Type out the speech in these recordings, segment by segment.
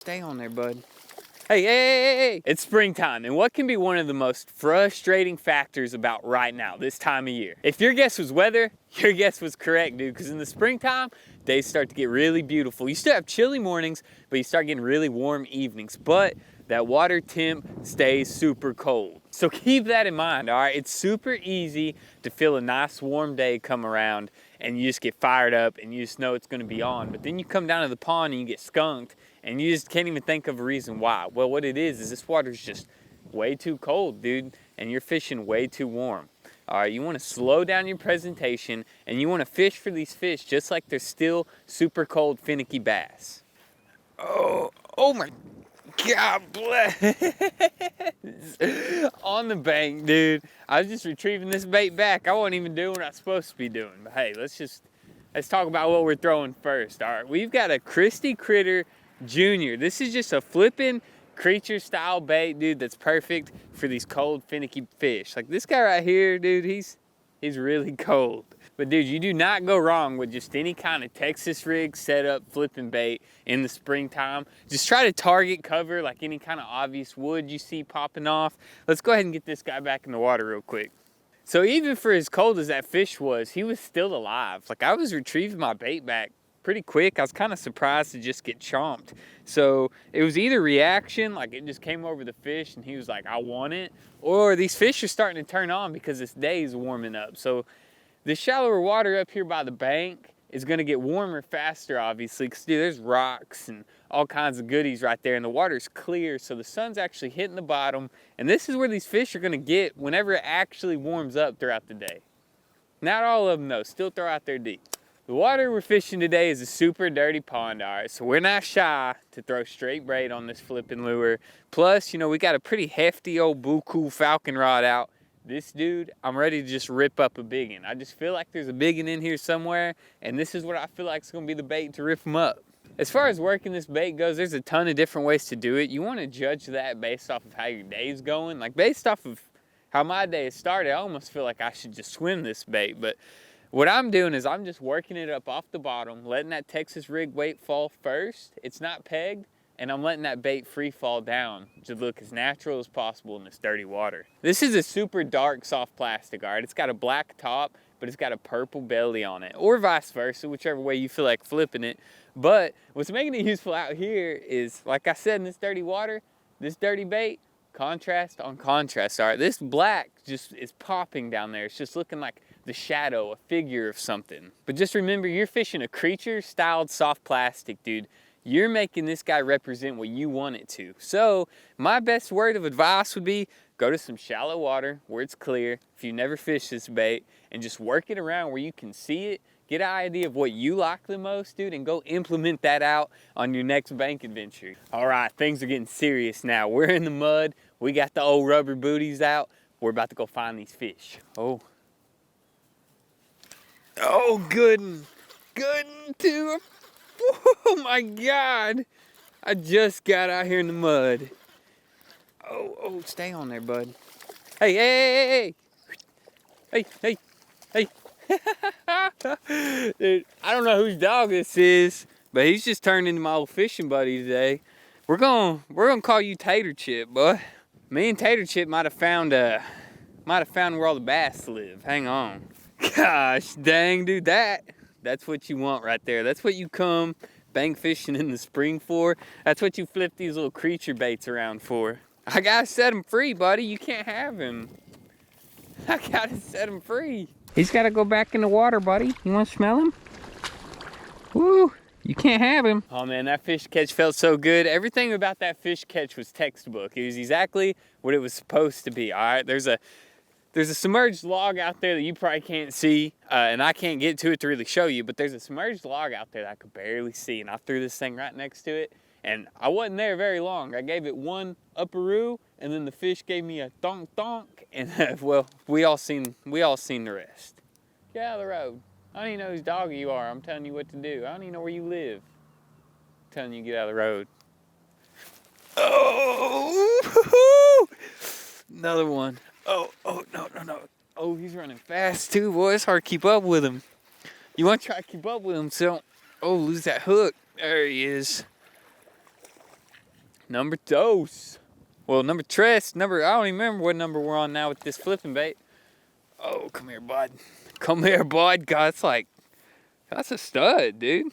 Stay on there, bud. Hey. It's springtime, and what can be one of the most frustrating factors about right now, this time of year? If your guess was weather, your guess was correct, dude, because in the springtime, days start to get really beautiful. You still have chilly mornings, but you start getting really warm evenings, but that water temp stays super cold. So keep that in mind, all right? It's super easy to feel a nice warm day come around, and you just get fired up, and you just know it's gonna be on, but then you come down to the pond and you get skunked, and you just can't even think of a reason why. Well, what it is this water's just way too cold, dude, and you're fishing way too warm. All right, you wanna slow down your presentation, and you wanna fish for these fish just like they're still super cold, finicky bass. Oh my God bless. On the bank, dude. I was just retrieving this bait back. I wasn't even doing what I was supposed to be doing. But hey, let's talk about what we're throwing first. All right, we've got a Christy Critter Junior. This is just a flipping creature style bait, dude, that's perfect for these cold, finicky fish. Like this guy right here, dude, he's really cold. But dude, you do not go wrong with just any kind of Texas rig setup flipping bait in the springtime. Just try to target cover like any kind of obvious wood you see popping off. Let's go ahead and get this guy back in the water real quick. So even for as cold as that fish was, he was still alive. Like I was retrieving my bait back pretty quick. I was kind of surprised to just get chomped. So it was either reaction, like it just came over the fish and he was like, I want it, or these fish are starting to turn on because this day is warming up. So the shallower water up here by the bank is gonna get warmer faster, obviously, because dude, there's rocks and all kinds of goodies right there, and the water's clear, so the sun's actually hitting the bottom, and this is where these fish are gonna get whenever it actually warms up throughout the day. Not all of them though, still throw out there deep. The water we're fishing today is a super dirty pond, all right, so we're not shy to throw straight braid on this flipping lure. Plus, you know, we got a pretty hefty old Buku Falcon rod out. This dude, I'm ready to just rip up a biggin. I just feel like there's a biggin in here somewhere, and this is what I feel like is gonna be the bait to rip them up. As far as working this bait goes, there's a ton of different ways to do it. You wanna judge that based off of how your day's going. Like based off of how my day has started, I almost feel like I should just swim this bait, but what I'm doing is I'm just working it up off the bottom, letting that Texas rig weight fall first. It's not pegged, and I'm letting that bait free fall down to look as natural as possible in this dirty water. This is a super dark soft plastic, all right? It's got a black top, but it's got a purple belly on it, or vice versa, whichever way you feel like flipping it. But what's making it useful out here is, like I said, in this dirty water, this dirty bait, contrast on contrast, all right? This black just is popping down there. It's just looking like the shadow, a figure of something. But just remember, you're fishing a creature styled soft plastic, dude. You're making this guy represent what you want it to. So my best word of advice would be go to some shallow water where it's clear if you never fished this bait, and just work it around where you can see it, get an idea of what you like the most, dude, and go implement that out on your next bank adventure. All right, things are getting serious now. We're in the mud. We got the old rubber booties out. We're about to go find these fish. Oh, good too. Oh my God. I just got out here in the mud. Oh, stay on there, bud. Hey. Dude, I don't know whose dog this is, but he's just turned into my old fishing buddy today. We're gonna call you Tater Chip, boy. Me and Tater Chip might have found where all the bass live. Hang on. Gosh dang, dude, that's what you want right there. That's what you come bank fishing in the spring for. That's what you flip these little creature baits around for. I gotta set him free, buddy. You can't have him. I gotta set him free. He's gotta go back in the water, buddy. You wanna smell him? Woo, you can't have him. Oh man, that fish catch felt so good. Everything about that fish catch was textbook. It was exactly what it was supposed to be, all right? There's a submerged log out there that you probably can't see, and I can't get to it to really show you, but there's a submerged log out there that I could barely see, and I threw this thing right next to it, and I wasn't there very long. I gave it one upperoo, and then the fish gave me a thonk thonk, and well, we all seen the rest. Get out of the road. I don't even know whose dog you are. I'm telling you what to do. I don't even know where you live. I'm telling you, get out of the road. Oh, another one. Oh, no. Oh, he's running fast too, boy. It's hard to keep up with him. You want to try to keep up with him, so don't, lose that hook. There he is. Number dos. Well, number tres. I don't even remember what number we're on now with this flipping bait. Oh, come here, bud. Come here, bud. God, it's like, that's a stud, dude.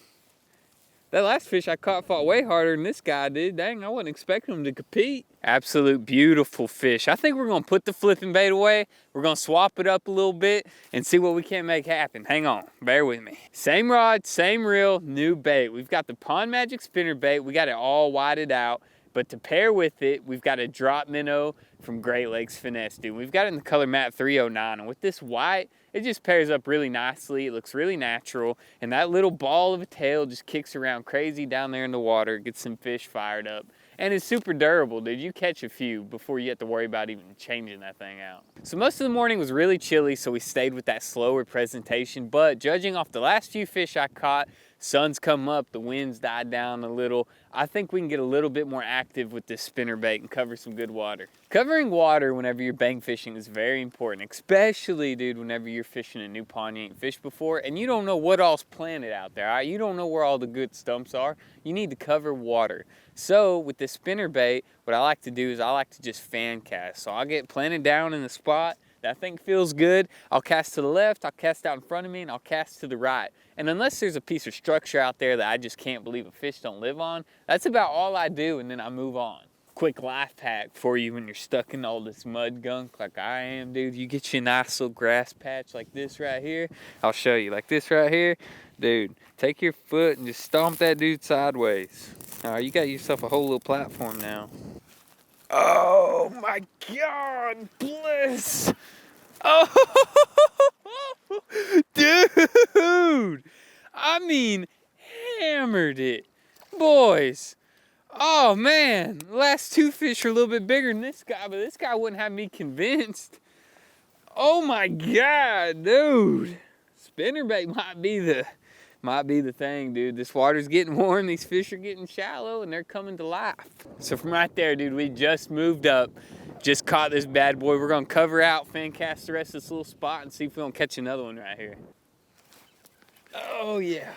That last fish I caught fought way harder than this guy did. Dang, I wasn't expecting him to compete. Absolute beautiful fish. I think we're going to put the flipping bait away. We're going to swap it up a little bit and see what we can make happen. Hang on. Bear with me. Same rod, same reel, new bait. We've got the Pond Magic spinner bait. We got it all whited out. But to pair with it, we've got a drop minnow from Great Lakes Finesse, dude. We've got it in the color matte 309. And with this white, it just pairs up really nicely. It looks really natural. And that little ball of a tail just kicks around crazy down there in the water, gets some fish fired up. And it's super durable, dude. You catch a few before you have to worry about even changing that thing out. So most of the morning was really chilly, so we stayed with that slower presentation. But judging off the last few fish I caught, sun's come up, the winds died down a little. I think we can get a little bit more active with this spinnerbait and cover some good water. Covering water whenever you're bank fishing is very important, especially, dude, whenever you're fishing a new pond you ain't fished before and you don't know what all's planted out there. All right? You don't know where all the good stumps are. You need to cover water. So with this spinnerbait, what I like to do is I like to just fan cast. So I'll get planted down in the spot. That thing feels good. I'll cast to the left, I'll cast out in front of me, and I'll cast to the right. And unless there's a piece of structure out there that I just can't believe a fish don't live on, that's about all I do, and then I move on. Quick life hack for you when you're stuck in all this mud gunk like I am, dude. You get you a nice little grass patch like this right here. I'll show you, like this right here. Dude, take your foot and just stomp that dude sideways. All right, you got yourself a whole little platform now. Oh my God, bliss. Oh, dude. I mean, hammered it. Boys. Oh man, the last two fish are a little bit bigger than this guy, but this guy wouldn't have me convinced. Oh my God, dude. Spinnerbait might be the thing, dude. This water's getting warm, these fish are getting shallow, and they're coming to life. So from right there, dude, we just moved up, just caught this bad boy. We're gonna cover out, fan cast the rest of this little spot and see if we don't catch another one right here. Oh yeah.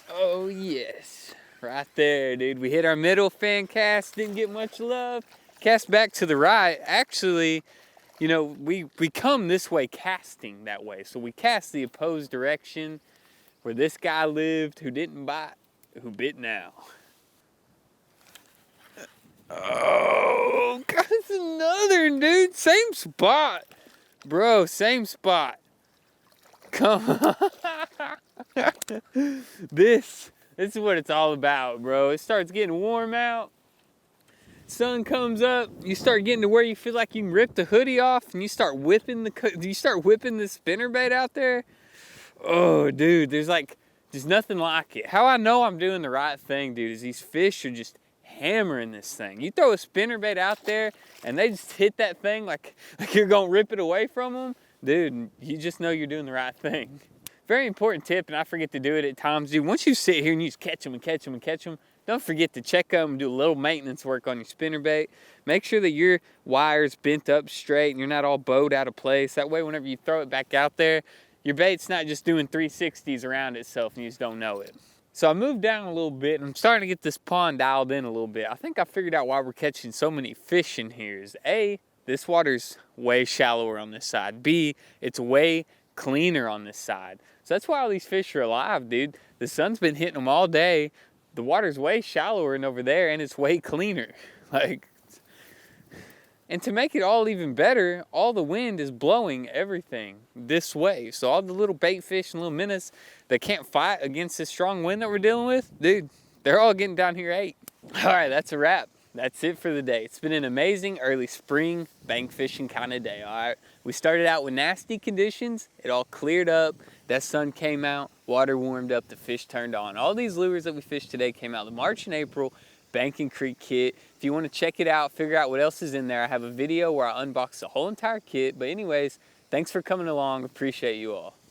Oh yes. Right there, dude. We hit our middle, fan cast, didn't get much love. Cast back to the right. Actually, you know, we come this way casting that way. So we cast the opposed direction where this guy lived who didn't bite, who bit now. Oh, God, it's another, dude. Same spot. Bro, same spot. Come on. This is what it's all about, bro. It starts getting warm out. Sun comes up. You start getting to where you feel like you can rip the hoodie off and you start whipping the spinnerbait out there. Oh, dude, there's nothing like it. How I know I'm doing the right thing, dude, is these fish are just hammering this thing. You throw a spinnerbait out there and they just hit that thing like you're gonna rip it away from them. Dude, you just know you're doing the right thing. Very important tip, and I forget to do it at times, dude. Once you sit here and you just catch them and catch them and catch them, don't forget to check them and do a little maintenance work on your spinnerbait. Make sure that your wire's bent up straight and you're not all bowed out of place. That way, whenever you throw it back out there, your bait's not just doing 360s around itself and you just don't know it. So I moved down a little bit and I'm starting to get this pond dialed in a little bit. I think I figured out why we're catching so many fish in here is A, this water's way shallower on this side. B, it's way cleaner on this side. So that's why all these fish are alive, dude. The sun's been hitting them all day. The water's way shallower and over there and it's way cleaner. And to make it all even better, all the wind is blowing everything this way. So all the little bait fish and little minnows that can't fight against this strong wind that we're dealing with, dude, they're all getting down here ate. All right, that's a wrap. That's it for the day. It's been an amazing early spring bank fishing kind of day, all right? We started out with nasty conditions. It all cleared up. That sun came out, water warmed up, the fish turned on. All these lures that we fished today came out the March and April Banking Creek kit. If you want to check it out, figure out what else is in there, I have a video where I unbox the whole entire kit. But anyways, thanks for coming along. Appreciate you all.